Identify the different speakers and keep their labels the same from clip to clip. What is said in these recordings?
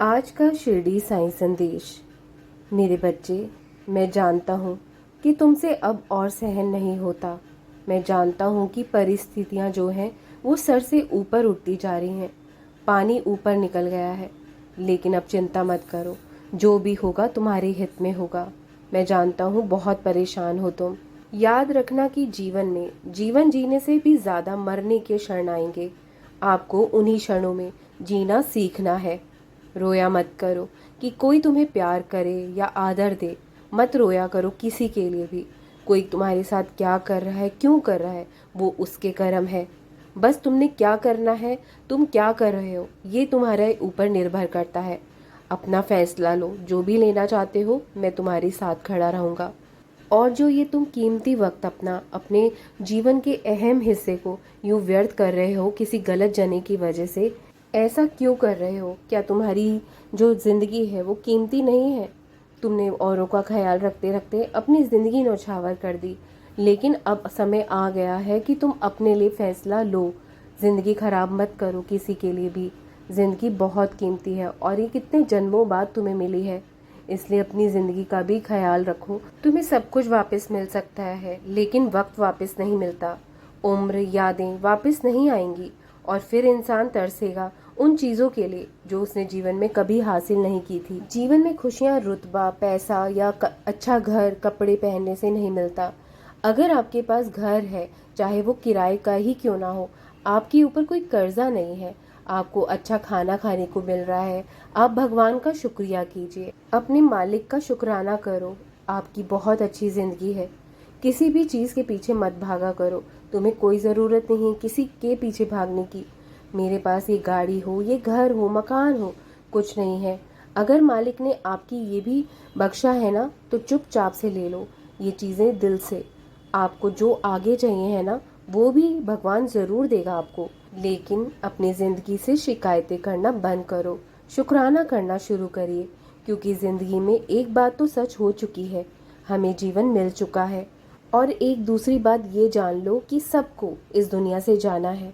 Speaker 1: आज का शिरडी साईं संदेश। मेरे बच्चे, मैं जानता हूँ कि तुमसे अब और सहन नहीं होता। मैं जानता हूँ कि परिस्थितियाँ जो हैं वो सर से ऊपर उठती जा रही हैं। पानी ऊपर निकल गया है, लेकिन अब चिंता मत करो। जो भी होगा तुम्हारे हित में होगा। मैं जानता हूँ बहुत परेशान हो तुम। याद रखना कि जीवन में जीवन जीने से भी ज़्यादा मरने के क्षण आएंगे। आपको उन्हीं क्षणों में जीना सीखना है। रोया मत करो कि कोई तुम्हें प्यार करे या आदर दे। मत रोया करो किसी के लिए भी। कोई तुम्हारे साथ क्या कर रहा है, क्यों कर रहा है, वो उसके कर्म है। बस तुमने क्या करना है, तुम क्या कर रहे हो, ये तुम्हारे ऊपर निर्भर करता है। अपना फैसला लो। जो भी लेना चाहते हो, मैं तुम्हारे साथ खड़ा रहूँगा। और जो ये तुम कीमती वक्त अपने जीवन के अहम हिस्से को यूं व्यर्थ कर रहे हो किसी गलत जने की वजह से, ऐसा क्यों कर रहे हो? क्या तुम्हारी जो जिंदगी है वो कीमती नहीं है? तुमने औरों का ख्याल रखते रखते अपनी जिंदगी नौछावर कर दी। लेकिन अब समय आ गया है कि तुम अपने लिए फैसला लो। जिंदगी खराब मत करो किसी के लिए भी। जिंदगी बहुत कीमती है और ये कितने जन्मों बाद तुम्हें मिली है। इसलिए अपनी जिंदगी का भी ख्याल रखो। तुम्हें सब कुछ वापस मिल सकता है, लेकिन वक्त वापस नहीं मिलता। उम्र, यादें वापस नहीं आएंगी और फिर इंसान तरसेगा उन चीजों के लिए जो उसने जीवन में कभी हासिल नहीं की थी। जीवन में खुशियां रुतबा, पैसा या अच्छा घर, कपड़े पहनने से नहीं मिलता। अगर आपके पास घर है, चाहे वो किराए का ही क्यों ना हो, आपके ऊपर कोई कर्जा नहीं है, आपको अच्छा खाना खाने को मिल रहा है, आप भगवान का शुक्रिया कीजिए। अपने मालिक का शुक्राना करो। आपकी बहुत अच्छी जिंदगी है। किसी भी चीज के पीछे मत भागा करो। तुम्हें कोई जरूरत नहीं किसी के पीछे भागने की। मेरे पास ये गाड़ी हो, ये घर हो, मकान हो, कुछ नहीं है। अगर मालिक ने आपकी ये भी बख्शा है ना, तो चुपचाप से ले लो ये चीजें दिल से। आपको जो आगे चाहिए है ना, वो भी भगवान जरूर देगा आपको। लेकिन अपनी जिंदगी से शिकायतें करना बंद करो। शुक्राना करना शुरू करिए, क्योंकि जिंदगी में एक बात तो सच हो चुकी है, हमें जीवन मिल चुका है। और एक दूसरी बात ये जान लो कि सबको इस दुनिया से जाना है।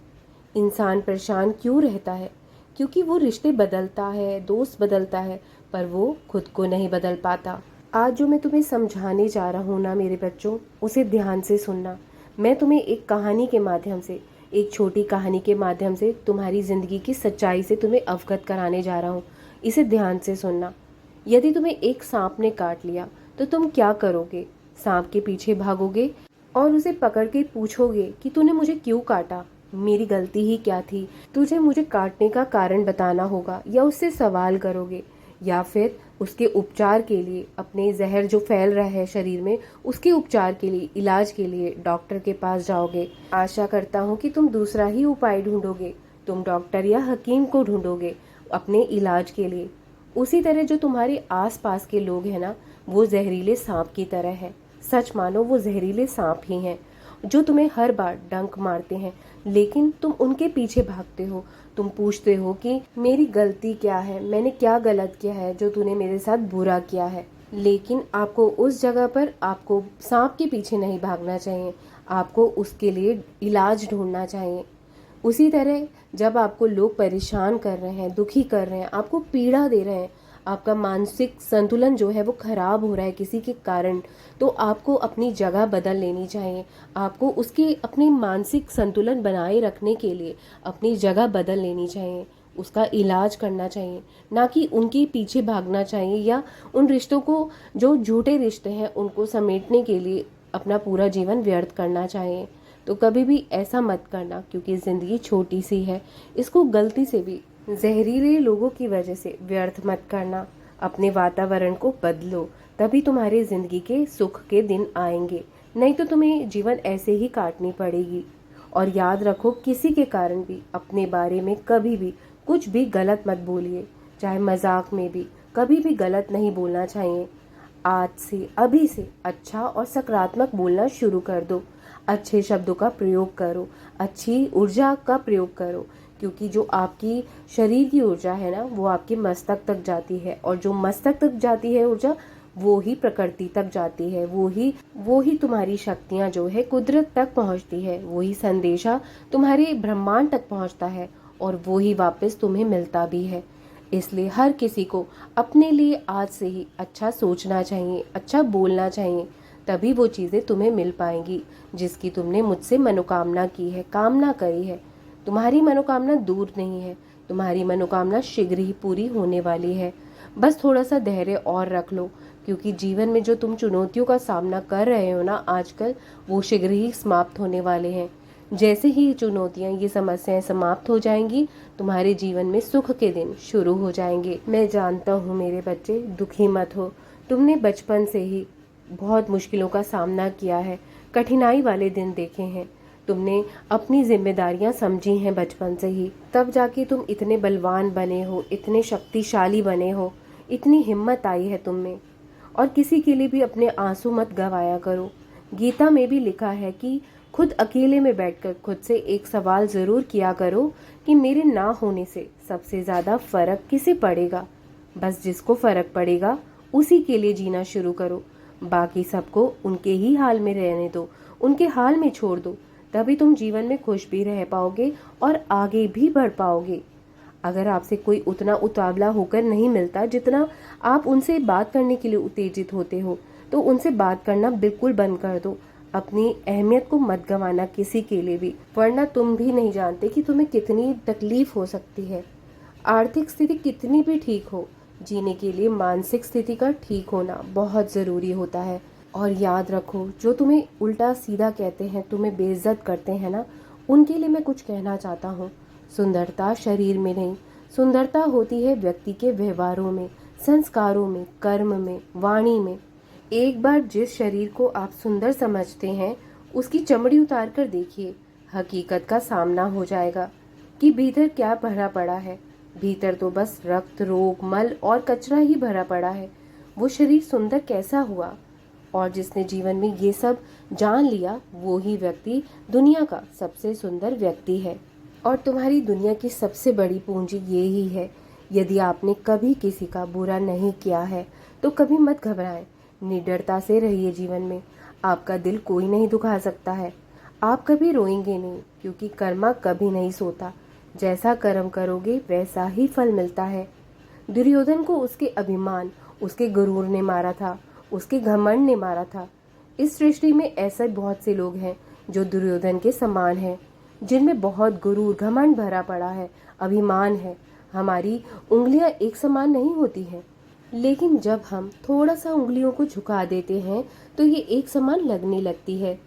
Speaker 1: इंसान परेशान क्यों रहता है? क्योंकि वो रिश्ते बदलता है, दोस्त बदलता है, पर वो खुद को नहीं बदल पाता। आज जो मैं तुम्हें समझाने जा रहा हूँ ना मेरे बच्चों, उसे ध्यान से सुनना। मैं तुम्हें एक कहानी के माध्यम से, एक छोटी कहानी के माध्यम से तुम्हारी जिंदगी की सच्चाई से तुम्हें अवगत कराने जा रहा हूँ। इसे ध्यान से सुनना। यदि तुम्हें एक सांप ने काट लिया तो तुम क्या करोगे? सांप के पीछे भागोगे और उसे पकड़ के पूछोगे कि तूने मुझे क्यों काटा, मेरी गलती ही क्या थी? तुझे मुझे काटने का कारण बताना होगा, या उससे सवाल करोगे, या फिर उसके उपचार के लिए, अपने जहर जो फैल रहा है शरीर में, उसके उपचार के लिए, इलाज के लिए डॉक्टर के पास जाओगे। आशा करता हूँ कि तुम दूसरा ही उपाय ढूंढोगे। तुम डॉक्टर या हकीम को ढूंढोगे अपने इलाज के लिए। उसी तरह जो तुम्हारे आस पास के लोग हैं ना, वो जहरीले सांप की तरह है। सच मानो वो जहरीले सांप ही हैं, जो तुम्हें हर बार डंक मारते हैं, लेकिन तुम उनके पीछे भागते हो। तुम पूछते हो कि मेरी गलती क्या है, मैंने क्या गलत किया है जो तूने मेरे साथ बुरा किया है। लेकिन आपको उस जगह पर, आपको सांप के पीछे नहीं भागना चाहिए, आपको उसके लिए इलाज ढूंढना चाहिए। उसी तरह जब आपको लोग परेशान कर रहे हैं, दुखी कर रहे हैं, आपको पीड़ा दे रहे हैं, आपका मानसिक संतुलन जो है वो खराब हो रहा है किसी के कारण, तो आपको अपनी जगह बदल लेनी चाहिए। आपको उसके अपने मानसिक संतुलन बनाए रखने के लिए अपनी जगह बदल लेनी चाहिए, उसका इलाज करना चाहिए, ना कि उनके पीछे भागना चाहिए, या उन रिश्तों को, जो झूठे रिश्ते हैं, उनको समेटने के लिए अपना पूरा जीवन व्यर्थ करना चाहिए। तो कभी भी ऐसा मत करना, क्योंकि ज़िंदगी छोटी सी है। इसको गलती से भी जहरीले लोगों की वजह से व्यर्थ मत करना। अपने वातावरण को बदलो, तभी तुम्हारे ज़िंदगी के सुख के दिन आएंगे। नहीं तो तुम्हें जीवन ऐसे ही काटनी पड़ेगी। और याद रखो, किसी के कारण भी अपने बारे में कभी भी कुछ भी गलत मत बोलिए, चाहे मजाक में भी कभी भी गलत नहीं बोलना चाहिए। आज से, अभी से अच्छा और सकारात्मक बोलना शुरू कर दो। अच्छे शब्दों का प्रयोग करो, अच्छी ऊर्जा का प्रयोग करो, क्योंकि जो आपकी शरीर की ऊर्जा है ना, वो आपके मस्तक तक जाती है, और जो मस्तक तक जाती है ऊर्जा, वो ही प्रकृति तक जाती है, वो ही तुम्हारी शक्तियाँ जो है कुदरत तक पहुँचती है, वही संदेशा तुम्हारे ब्रह्मांड तक पहुँचता है, और वो ही वापस तुम्हें मिलता भी है। इसलिए हर किसी को अपने लिए आज से ही अच्छा सोचना चाहिए, अच्छा बोलना चाहिए, तभी वो चीज़ें तुम्हें मिल पाएंगी जिसकी तुमने मुझसे मनोकामना की है, कामना करी है। तुम्हारी मनोकामना दूर नहीं है, तुम्हारी मनोकामना शीघ्र ही पूरी होने वाली है। बस थोड़ा सा धैर्य और रख लो, क्योंकि जीवन में जो तुम चुनौतियों का सामना कर रहे हो ना आजकल, वो शीघ्र ही समाप्त होने वाले हैं। जैसे ही ये चुनौतियां, ये समस्याएं समाप्त हो जाएंगी, तुम्हारे जीवन में सुख के दिन शुरू हो जाएंगे। मैं जानता हूँ मेरे बच्चे, दुखी मत हो। तुमने बचपन से ही बहुत मुश्किलों का सामना किया है, कठिनाई वाले दिन देखे हैं, तुमने अपनी जिम्मेदारियां समझी हैं बचपन से ही, तब जाके तुम इतने बलवान बने हो, इतने शक्तिशाली बने हो, इतनी हिम्मत आई है तुम में। और किसी के लिए भी अपने आंसू मत गवाया करो। गीता में भी लिखा है कि खुद अकेले में बैठकर खुद से एक सवाल ज़रूर किया करो कि मेरे ना होने से सबसे ज़्यादा फ़र्क किसे पड़ेगा। बस जिसको फ़र्क पड़ेगा उसी के लिए जीना शुरू करो, बाकी सबको उनके ही हाल में रहने दो, उनके हाल में छोड़ दो। तभी तुम जीवन में खुश भी रह पाओगे और आगे भी बढ़ पाओगे। अगर आपसे कोई उतना उतावला होकर नहीं मिलता जितना आप उनसे बात करने के लिए उत्तेजित होते हो, तो उनसे बात करना बिल्कुल बंद कर दो। अपनी अहमियत को मत गंवाना किसी के लिए भी, वरना तुम भी नहीं जानते कि तुम्हें कितनी तकलीफ हो सकती है। आर्थिक स्थिति कितनी भी ठीक हो, जीने के लिए मानसिक स्थिति का ठीक होना बहुत ज़रूरी होता है। और याद रखो, जो तुम्हें उल्टा सीधा कहते हैं, तुम्हें बेइज्जत करते हैं ना, उनके लिए मैं कुछ कहना चाहता हूँ। सुंदरता शरीर में नहीं, सुंदरता होती है व्यक्ति के व्यवहारों में, संस्कारों में, कर्म में, वाणी में। एक बार जिस शरीर को आप सुंदर समझते हैं, उसकी चमड़ी उतार कर देखिए, हकीकत का सामना हो जाएगा कि भीतर क्या भरा पड़ा है। भीतर तो बस रक्त, रोग, मल और कचरा ही भरा पड़ा है। वो शरीर सुंदर कैसा हुआ? और जिसने जीवन में ये सब जान लिया, वो ही व्यक्ति दुनिया का सबसे सुंदर व्यक्ति है। और तुम्हारी दुनिया की सबसे बड़ी पूंजी ये ही है। यदि आपने कभी किसी का बुरा नहीं किया है तो कभी मत घबराएं, निडरता से रहिए जीवन में। आपका दिल कोई नहीं दुखा सकता है। आप कभी रोएंगे नहीं, क्योंकि कर्मा कभी नहीं सोता। जैसा कर्म करोगे वैसा ही फल मिलता है। दुर्योधन को उसके अभिमान, उसके गुरूर ने मारा था, उसके घमंड ने मारा था। इस सृष्टि में ऐसे बहुत से लोग हैं जो दुर्योधन के समान हैं, जिनमें बहुत गुरूर, घमंड भरा पड़ा है, अभिमान है। हमारी उंगलियां एक समान नहीं होती हैं, लेकिन जब हम थोड़ा सा उंगलियों को झुका देते हैं तो ये एक समान लगने लगती है।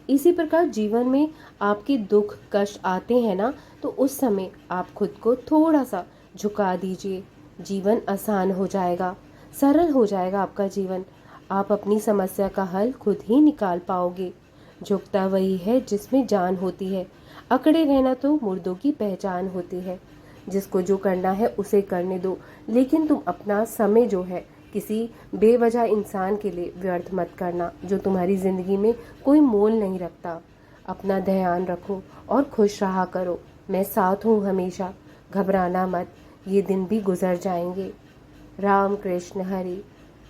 Speaker 1: इसी प्रकार जीवन में आपके दुख कष्ट आते हैं ना, तो उस समय आप खुद को थोड़ा सा झुका दीजिए। जीवन आसान हो जाएगा, सरल हो जाएगा आपका जीवन। आप अपनी समस्या का हल खुद ही निकाल पाओगे। झुकता वही है जिसमें जान होती है, अकड़े रहना तो मुर्दों की पहचान होती है। जिसको जो करना है उसे करने दो, लेकिन तुम अपना समय जो है किसी बेवजह इंसान के लिए व्यर्थ मत करना, जो तुम्हारी ज़िंदगी में कोई मोल नहीं रखता। अपना ध्यान रखो और खुश रहा करो। मैं साथ हूँ हमेशा, घबराना मत, ये दिन भी गुजर जाएंगे। राम कृष्ण हरि,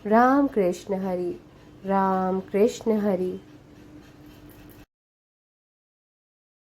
Speaker 1: राम कृष्ण हरि, राम कृष्ण हरि।